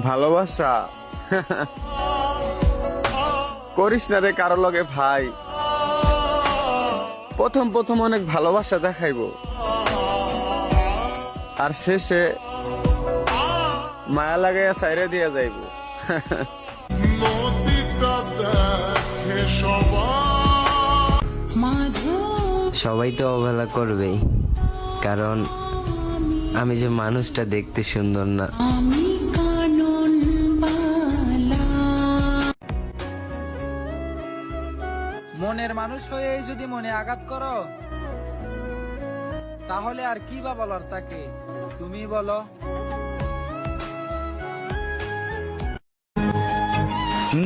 ভালোবাসা করিস না রে কারো লগে ভাই। প্রথম প্রথম অনেক ভালোবাসা দেখাইবো, আর শেষে মায়া লাগাইয়া সাইরে দিয়া যাইবো। সবাই তো অবহেলা করবেই, কারণ আমি যে মানুষটা দেখতে সুন্দর না। মনের মানুষ হয়ে যদি মনে আঘাত করো, তাহলে আর কি বা বলার তাকে, তুমি বলো।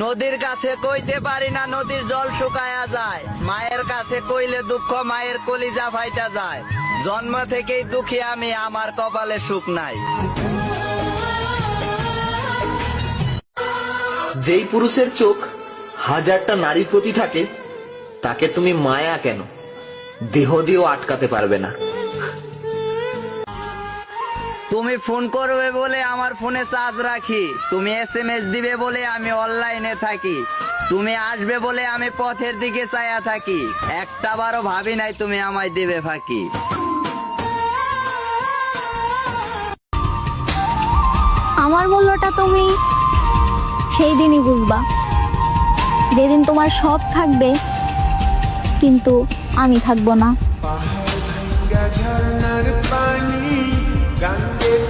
নদীর কাছে কইতে পারি না, নদীর জল শুকায়া যায়। মায়ের কাছে কইলে দুঃখ, মায়ের কলিজা ফাইটা যায়। জন্ম থেকেই দুঃখী আমি, আমার কপালে সুখ নাই। যেই পুরুষের চোখ হাজারটা নারীর প্রতি থাকে, তাকে তুমি মায়া কেন দেহ দিয়েও আটকাতে পারবে না। তুমি ফোন করবে বলে আমার ফোনে চার্জ রাখি, তুমি SMS দিবে বলে আমি অনলাইনে থাকি, তুমি আসবে বলে আমি পথের দিকে চাইয়া থাকি। একটা বারও ভাবি নাই তুমি আমায় দিবে ফাঁকি। আমার মূল্যটা তুমি সেই দিনই বুঝবা, যেদিন তোমার সব থাকবে কিন্তু আমি থাকবো না। ঝর্ণার পানি গাঙ্গের